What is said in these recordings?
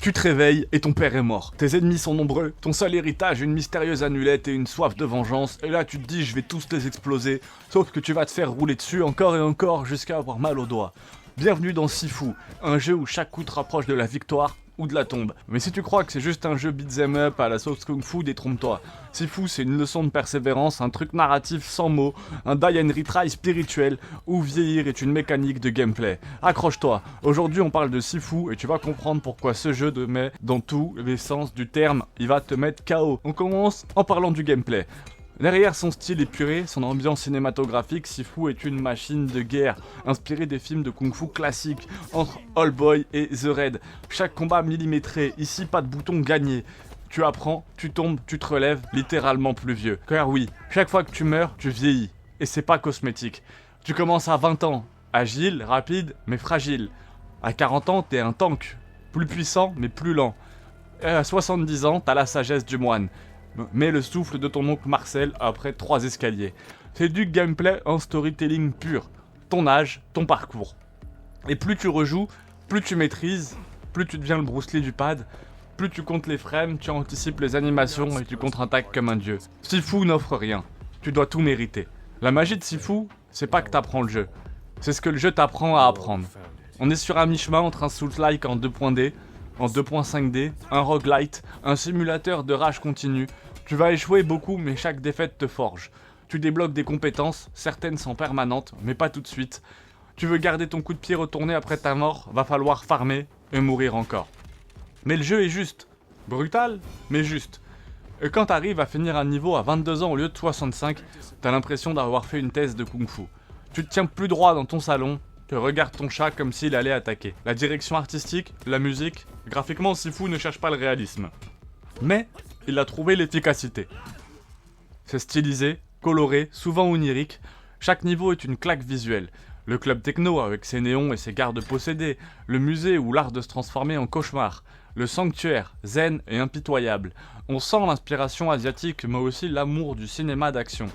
Tu te réveilles et ton père est mort. Tes ennemis sont nombreux, ton seul héritage, une mystérieuse amulette et une soif de vengeance. Et là tu te dis je vais tous les exploser, sauf que tu vas te faire rouler dessus encore et encore jusqu'à avoir mal aux doigts. Bienvenue dans Sifu, un jeu où chaque coup te rapproche de la victoire ou de la tombe. Mais si tu crois que c'est juste un jeu beat'em up à la sauce kung fu, détrompe-toi. Sifu c'est une leçon de persévérance, un truc narratif sans mots, un die and retry spirituel, où vieillir est une mécanique de gameplay. Accroche-toi, aujourd'hui on parle de Sifu et tu vas comprendre pourquoi ce jeu te met dans tous les sens du terme, il va te mettre KO. On commence en parlant du gameplay. Derrière son style épuré, son ambiance cinématographique, Sifu est une machine de guerre, inspirée des films de kung-fu classiques, entre All Boy et The Raid. Chaque combat millimétré, ici pas de bouton gagné. Tu apprends, tu tombes, tu te relèves, littéralement plus vieux. Car oui, chaque fois que tu meurs, tu vieillis. Et c'est pas cosmétique. Tu commences à 20 ans, agile, rapide, mais fragile. À 40 ans, t'es un tank, plus puissant, mais plus lent. Et à 70 ans, t'as la sagesse du moine. Mais le souffle de ton oncle Marcel après 3 escaliers. C'est du gameplay en storytelling pur. Ton âge, ton parcours. Et plus tu rejoues, plus tu maîtrises, plus tu deviens le Bruce Lee du pad, plus tu comptes les frames, tu anticipes les animations et tu contre-attaques comme un dieu. Sifu n'offre rien. Tu dois tout mériter. La magie de Sifu, c'est pas que t'apprends le jeu. C'est ce que le jeu t'apprend à apprendre. On est sur un mi-chemin entre un Souls-like en 2.D, en 2.5D, un roguelite, un simulateur de rage continue. Tu vas échouer beaucoup, mais chaque défaite te forge. Tu débloques des compétences, certaines sont permanentes, mais pas tout de suite. Tu veux garder ton coup de pied retourné après ta mort, va falloir farmer et mourir encore. Mais le jeu est juste. Brutal, mais juste. Et quand t'arrives à finir un niveau à 22 ans au lieu de 65, t'as l'impression d'avoir fait une thèse de kung-fu. Tu te tiens plus droit dans ton salon, tu regardes ton chat comme s'il allait attaquer. La direction artistique, la musique, graphiquement Sifu ne cherche pas le réalisme. Mais il a trouvé l'efficacité. C'est stylisé, coloré, souvent onirique, chaque niveau est une claque visuelle. Le club techno avec ses néons et ses gardes possédés, le musée où l'art de se transformer en cauchemar, le sanctuaire, zen et impitoyable. On sent l'inspiration asiatique mais aussi l'amour du cinéma d'action.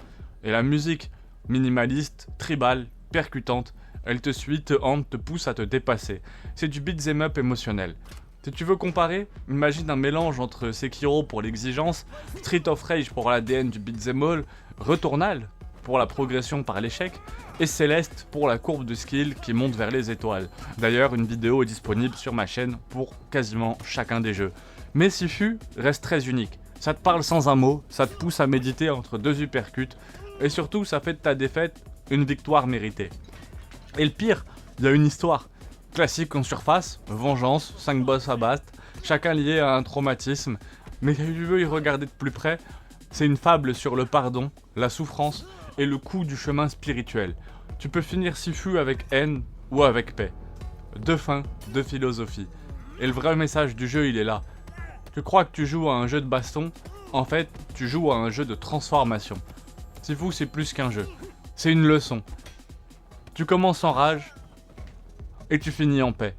Et la musique, minimaliste, tribale, percutante, elle te suit, te hante, te pousse à te dépasser. C'est du beat'em up émotionnel. Si tu veux comparer, imagine un mélange entre Sekiro pour l'exigence, Street of Rage pour l'ADN du beat'em all, Returnal pour la progression par l'échec, et Céleste pour la courbe de skill qui monte vers les étoiles. D'ailleurs, une vidéo est disponible sur ma chaîne pour quasiment chacun des jeux. Mais Sifu reste très unique. Ça te parle sans un mot, ça te pousse à méditer entre deux uppercuts, et surtout ça fait de ta défaite une victoire méritée. Et le pire, il y a une histoire. Classique en surface, vengeance, 5 boss à battre, chacun lié à un traumatisme. Mais si tu veux y regarder de plus près, c'est une fable sur le pardon, la souffrance et le coût du chemin spirituel. Tu peux finir Sifu avec haine ou avec paix. Deux fins, deux philosophies. Et le vrai message du jeu, il est là. Tu crois que tu joues à un jeu de baston, en fait, tu joues à un jeu de transformation. Sifu, c'est plus qu'un jeu. C'est une leçon. Tu commences en rage et tu finis en paix.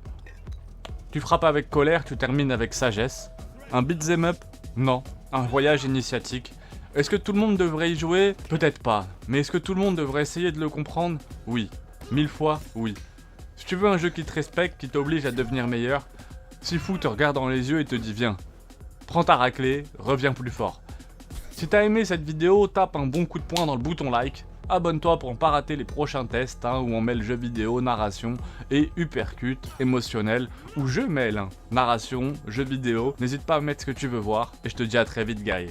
Tu frappes avec colère, tu termines avec sagesse. Un beat'em up? Non. Un voyage initiatique. Est-ce que tout le monde devrait y jouer? Peut-être pas. Mais est-ce que tout le monde devrait essayer de le comprendre? Oui. 1000 fois, oui. Si tu veux un jeu qui te respecte, qui t'oblige à devenir meilleur, Sifu te regarde dans les yeux et te dit viens. Prends ta raclée, reviens plus fort. Si t'as aimé cette vidéo, tape un bon coup de poing dans le bouton like. Abonne-toi pour ne pas rater les prochains tests où on mêle jeux vidéo, narration et uppercut émotionnel où je mêle narration, jeux vidéo. N'hésite pas à mettre ce que tu veux voir et je te dis à très vite guerrier.